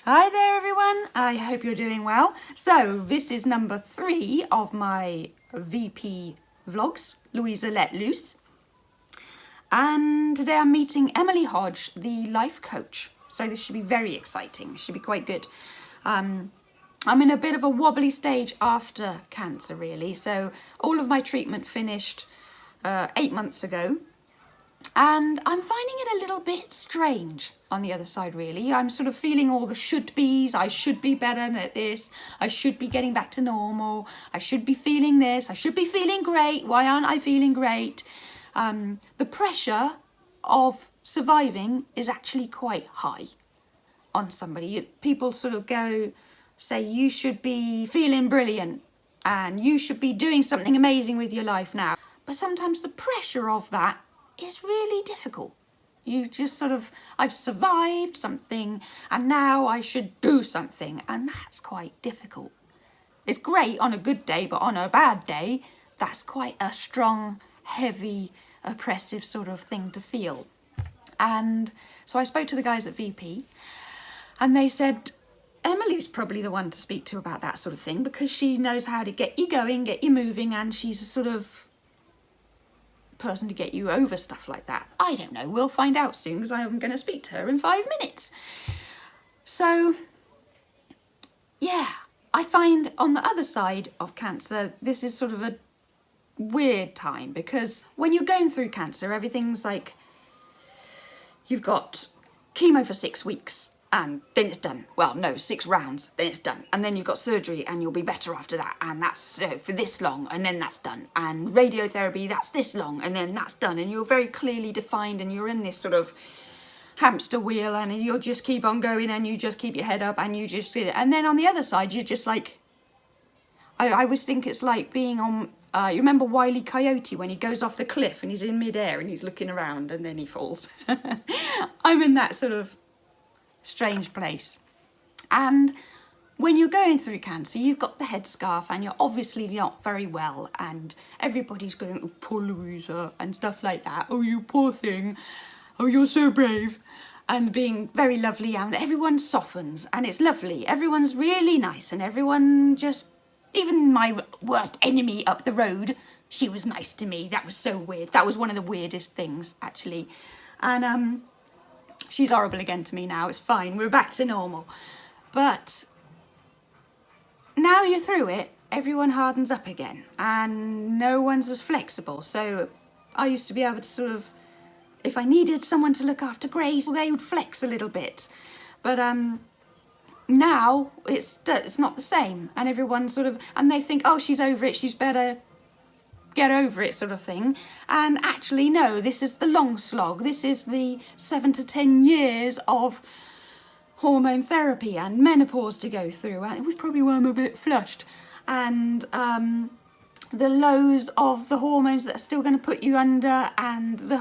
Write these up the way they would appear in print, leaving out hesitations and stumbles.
Hi there everyone, I hope you're doing well. So this is number 3 of my VP vlogs, Louisa Let Loose. And today I'm meeting Emily Hodge, the life coach. So this should be very exciting, it should be quite good. I'm in a bit of a wobbly stage after cancer really. So all of my treatment finished 8 months ago. And I'm finding it a little bit strange on the other side, really. I'm sort of feeling all the should-bes. I should be better at this. I should be getting back to normal. I should be feeling this. I should be feeling great. Why aren't I feeling great? The pressure of surviving is actually quite high on somebody. People sort of say, you should be feeling brilliant and you should be doing something amazing with your life now. But sometimes the pressure of that is really difficult. You just sort of, I've survived something and now I should do something, and that's quite difficult. It's great on a good day, but on a bad day, that's quite a strong, heavy, oppressive sort of thing to feel. And so I spoke to the guys at VP and they said, Emily's probably the one to speak to about that sort of thing because she knows how to get you going, get you moving, and she's a sort of person to get you over stuff like that. I don't know, we'll find out soon because I'm going to speak to her in 5 minutes. So yeah, I find on the other side of cancer this is sort of a weird time, because when you're going through cancer everything's like you've got chemo for 6 weeks and then it's done. Well, no, 6 rounds, then it's done. And then you've got surgery and you'll be better after that. And that's for this long, and then that's done. And radiotherapy, that's this long, and then that's done. And you're very clearly defined and you're in this sort of hamster wheel and you'll just keep on going and you just keep your head up and you just see it. And then on the other side, you're just like, I always think it's like being on, you remember Wile E. Coyote when he goes off the cliff and he's in midair and he's looking around and then he falls. I'm in that sort of strange place. And when you're going through cancer, you've got the headscarf and you're obviously not very well, and everybody's going, oh, poor Louisa, and stuff like that. Oh, you poor thing. Oh, you're so brave. And being very lovely, and everyone softens and it's lovely. Everyone's really nice and everyone just, even my worst enemy up the road, she was nice to me. That was so weird. That was one of the weirdest things actually. And she's horrible again to me now. It's fine. We're back to normal. But now you're through it, everyone hardens up again and no one's as flexible. So I used to be able to sort of, if I needed someone to look after Grace, they would flex a little bit. But now it's not the same, and everyone sort of, and they think, oh, she's over it, she's better get over it sort of thing. And actually no, this is the long slog. This is the 7 to 10 years of hormone therapy and menopause to go through, and it was probably why I'm a bit flushed, and the lows of the hormones that are still going to put you under, and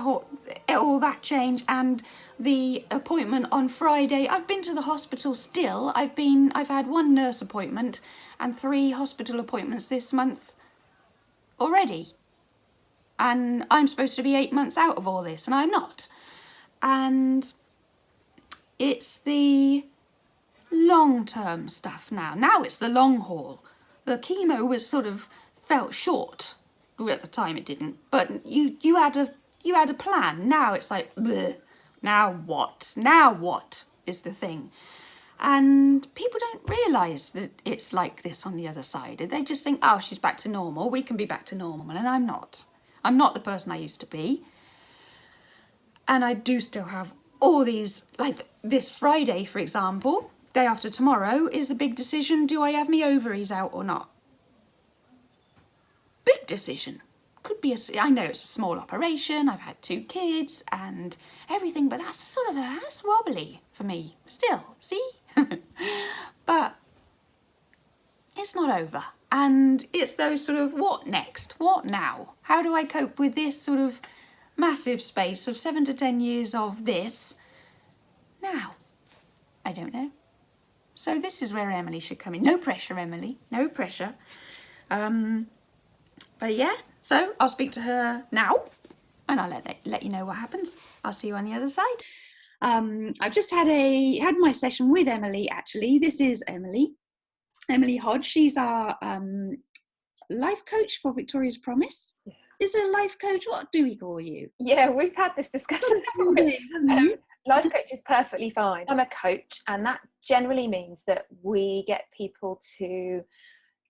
all that change, and the appointment on Friday. I've been to the hospital still. I've had 1 nurse appointment and 3 hospital appointments this month already, and I'm supposed to be 8 months out of all this and I'm not. And it's the long-term stuff now it's the long haul. The chemo was sort of felt short. Well, at the time it didn't, but you had a plan. Now it's like, bleh. Now what is the thing? And people don't realise that it's like this on the other side. They just think, oh, she's back to normal, we can be back to normal. And I'm not. I'm not the person I used to be. And I do still have all these, like this Friday, for example, day after tomorrow, is a big decision. Do I have my ovaries out or not? Big decision. Could be I know it's a small operation, I've had 2 kids and everything, but that's that's wobbly for me still, see? But it's not over, and it's those sort of, what next? What now? How do I cope with this sort of massive space of 7 to 10 years of this now? I don't know. So this is where Emily should come in. No pressure, Emily, no pressure. But yeah, so I'll speak to her now and I'll let you know what happens. I'll see you on the other side. I've just had my session with Emily, actually. This is Emily Hodge. She's our life coach for Victoria's Promise. Is a life coach? What do we call you? Yeah, we've had this discussion. Life coach is perfectly fine. I'm a coach, and that generally means that we get people to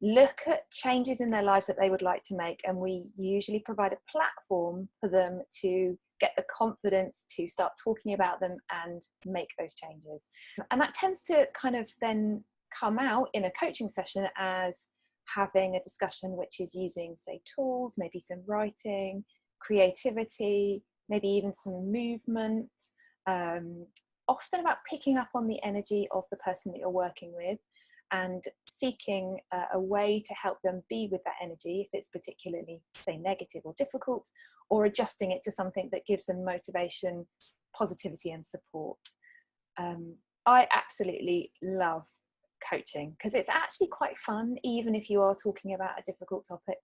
look at changes in their lives that they would like to make, and we usually provide a platform for them to get the confidence to start talking about them and make those changes. And that tends to kind of then come out in a coaching session as having a discussion which is using, say, tools, maybe some writing, creativity, maybe even some movement, often about picking up on the energy of the person that you're working with and seeking a way to help them be with that energy if it's particularly, say, negative or difficult, or adjusting it to something that gives them motivation, positivity and support. I absolutely love coaching because it's actually quite fun, even if you are talking about a difficult topic.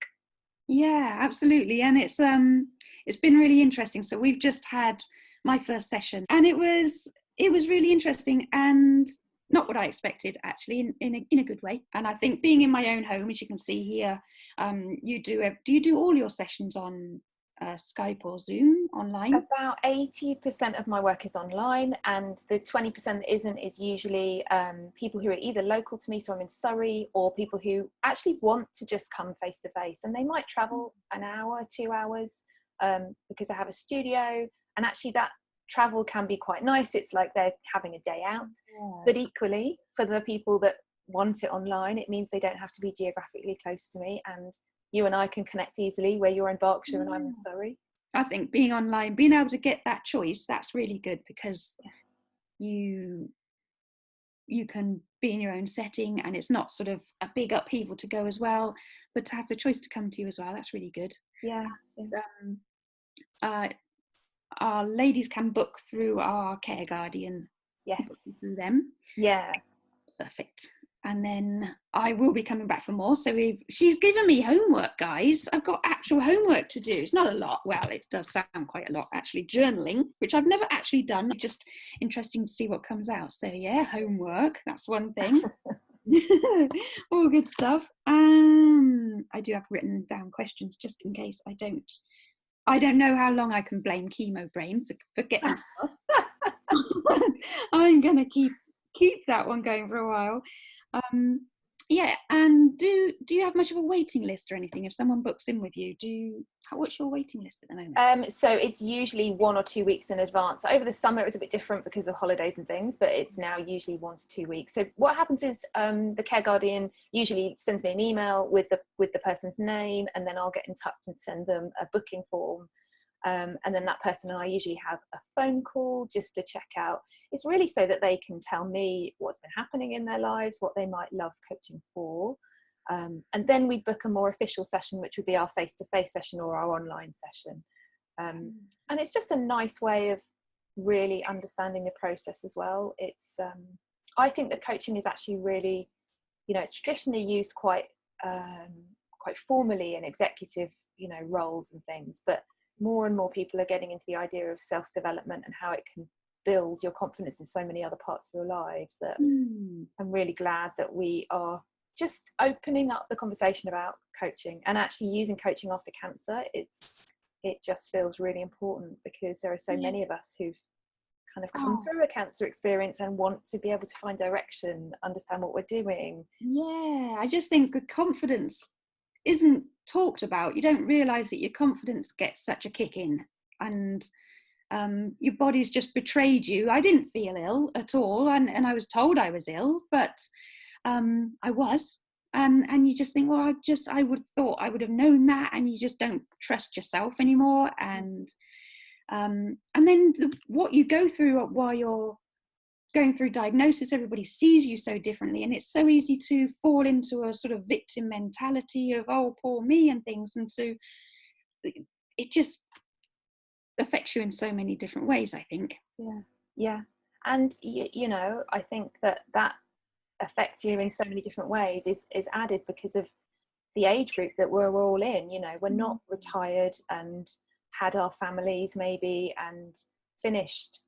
Yeah, absolutely. And it's been really interesting. So we've just had my first session, and it was really interesting and not what I expected, actually, in a good way. And I think being in my own home, as you can see here, do you do all your sessions on Skype or Zoom online? About 80% of my work is online, and the 20% that isn't is usually people who are either local to me, so I'm in Surrey, or people who actually want to just come face to face, and they might travel an hour, 2 hours, because I have a studio, and actually that travel can be quite nice. It's like they're having a day out. Yes. But equally, for the people that want it online, it means they don't have to be geographically close to me, and you and I can connect easily where you're in Berkshire and I'm in Surrey. I think being online, being able to get that choice, that's really good, because you can be in your own setting and it's not sort of a big upheaval to go as well, but to have the choice to come to you as well, that's really good. Yeah. Our ladies can book through our care guardian. Yes. Through them. Yeah. Perfect. And then I will be coming back for more. So she's given me homework, guys. I've got actual homework to do. It's not a lot. Well, it does sound quite a lot, actually. Journaling, which I've never actually done. Just interesting to see what comes out. So yeah, homework. That's one thing. All good stuff. I do have written down questions just in case I don't know how long I can blame chemo brain for forgetting stuff. I'm gonna keep that one going for a while. Yeah, and do you have much of a waiting list or anything? If someone books in with you, what's your waiting list at the moment? So it's usually 1 or 2 weeks in advance. Over the summer it was a bit different because of holidays and things, but it's now usually 1 to 2 weeks. So what happens is the care guardian usually sends me an email with the person's name, and then I'll get in touch and send them a booking form. And then that person and I usually have a phone call just to check out. It's really so that they can tell me what's been happening in their lives, what they might love coaching for. And then we book a more official session, which would be our face-to-face session or our online session. And it's just a nice way of really understanding the process as well. It's I think that coaching is actually really, it's traditionally used quite formally in executive, roles and things, but more and more people are getting into the idea of self-development and how it can build your confidence in so many other parts of your lives, that I'm really glad that we are just opening up the conversation about coaching and actually using coaching after cancer. It just feels really important because there are so many of us who've kind of come through a cancer experience and want to be able to find direction, understand what we're doing. Yeah, I just think the confidence isn't talked about. You don't realize that your confidence gets such a kick in, and your body's just betrayed you. I didn't feel ill at all, and I was told I was ill, but I was, and you just think, well, I would have thought I would have known that, and you just don't trust yourself anymore. And then what you go through while you're going through diagnosis, everybody sees you so differently, and it's so easy to fall into a sort of victim mentality of, oh, poor me and things, and so it just affects you in so many different ways, I think. Yeah. And I think that affects you in so many different ways is added because of the age group that we're all in. We're not retired and had our families maybe and finished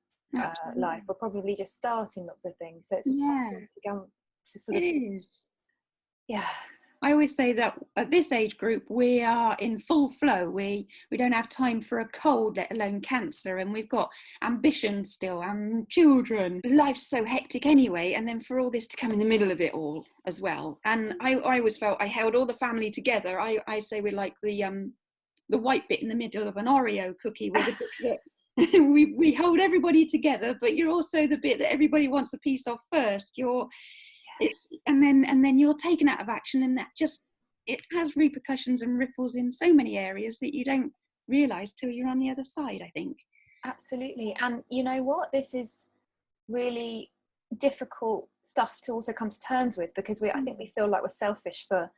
life. We're probably just starting lots of things, so it's a tough thing to go to sort of. It is. Yeah. I always say that at this age group, we are in full flow. We don't have time for a cold, let alone cancer. And we've got ambition still and children. Life's so hectic anyway. And then for all this to come in the middle of it all as well. And I always felt I held all the family together. I say we're like the white bit in the middle of an Oreo cookie with a bit that we hold everybody together, but you're also the bit that everybody wants a piece of first. And then you're taken out of action, and that just, it has repercussions and ripples in so many areas that you don't realize till you're on the other side, I think. Absolutely. And you know what, this is really difficult stuff to also come to terms with, because I think we feel like we're selfish for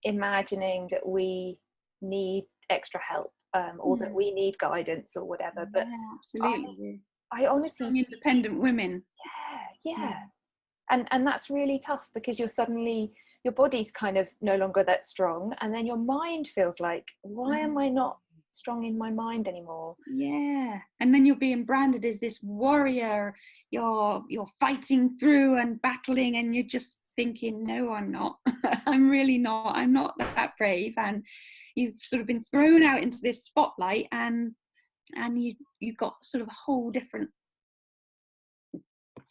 imagining that we need extra help, or that we need guidance or whatever. But absolutely, I honestly see independent women. Yeah. And that's really tough, because your body's kind of no longer that strong, and then your mind feels like, why am I not strong in my mind anymore? Yeah. And then you're being branded as this warrior. You're fighting through and battling, and you're just thinking, no, I'm not. I'm really not. I'm not that brave. And you've sort of been thrown out into this spotlight, and you've got sort of a whole different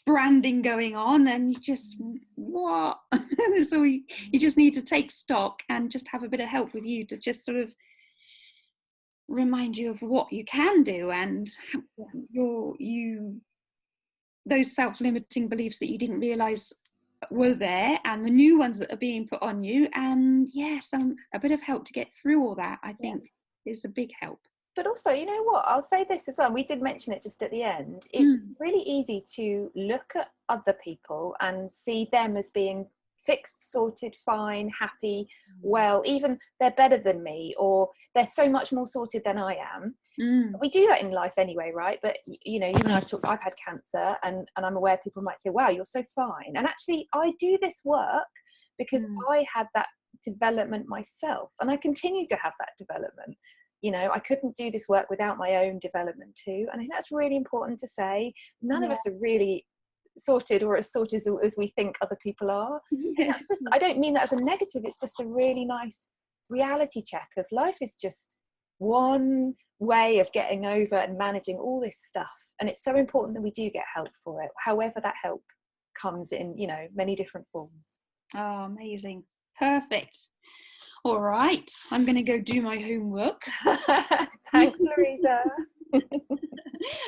branding going on, and you just, what? So you just need to take stock and just have a bit of help with you to just sort of remind you of what you can do, and those self-limiting beliefs that you didn't realize were there, and the new ones that are being put on you. And a bit of help to get through all that, I think, is a big help. But also, you know what, I'll say this as well, we did mention it just at the end, it's really easy to look at other people and see them as being fixed, sorted, fine, happy, well, even they're better than me, or they're so much more sorted than I am. We do that in life anyway, right? But you know, even I've had cancer, and I'm aware people might say, wow, you're so fine. And actually I do this work because I had that development myself, and I continue to have that development. You know, I couldn't do this work without my own development too. And I think that's really important to say. None of us are really sorted, or as sorted as we think other people are. That's just, I don't mean that as a negative, it's just a really nice reality check of life is just one way of getting over and managing all this stuff. And it's so important that we do get help for it, however that help comes in, you know, many different forms. Oh, amazing. Perfect. All right, I'm going to go do my homework. Thanks, Louisa.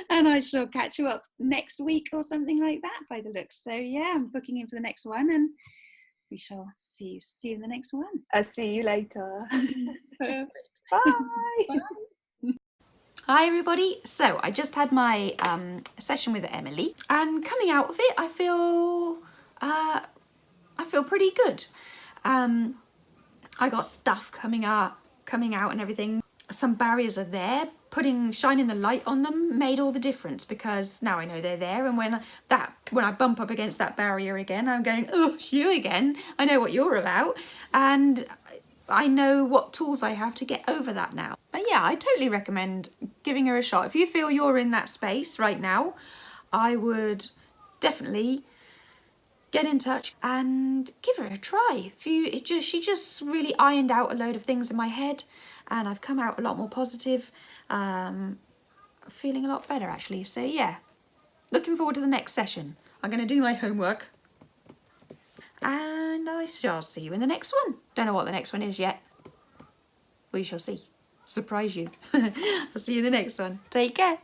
And I shall catch you up next week or something like that by the looks. So yeah, I'm booking in for the next one, and we shall see you in the next one. I'll see you later. Perfect. Bye. Bye. Hi everybody. So I just had my session with Emily, and coming out of it, I feel pretty good. I got stuff coming out and everything. Some barriers are there. Shining the light on them made all the difference, because now I know they're there, and when I bump up against that barrier again, I'm going, oh, it's you again. I know what you're about, and I know what tools I have to get over that now. But yeah, I totally recommend giving her a shot. If you feel you're in that space right now, I would definitely get in touch and give her a try. She just really ironed out a load of things in my head, and I've come out a lot more positive, feeling a lot better actually. So yeah, looking forward to the next session. I'm going to do my homework, and I shall see you in the next one. Don't know what the next one is yet. We shall see. Surprise you. I'll see you in the next one. Take care.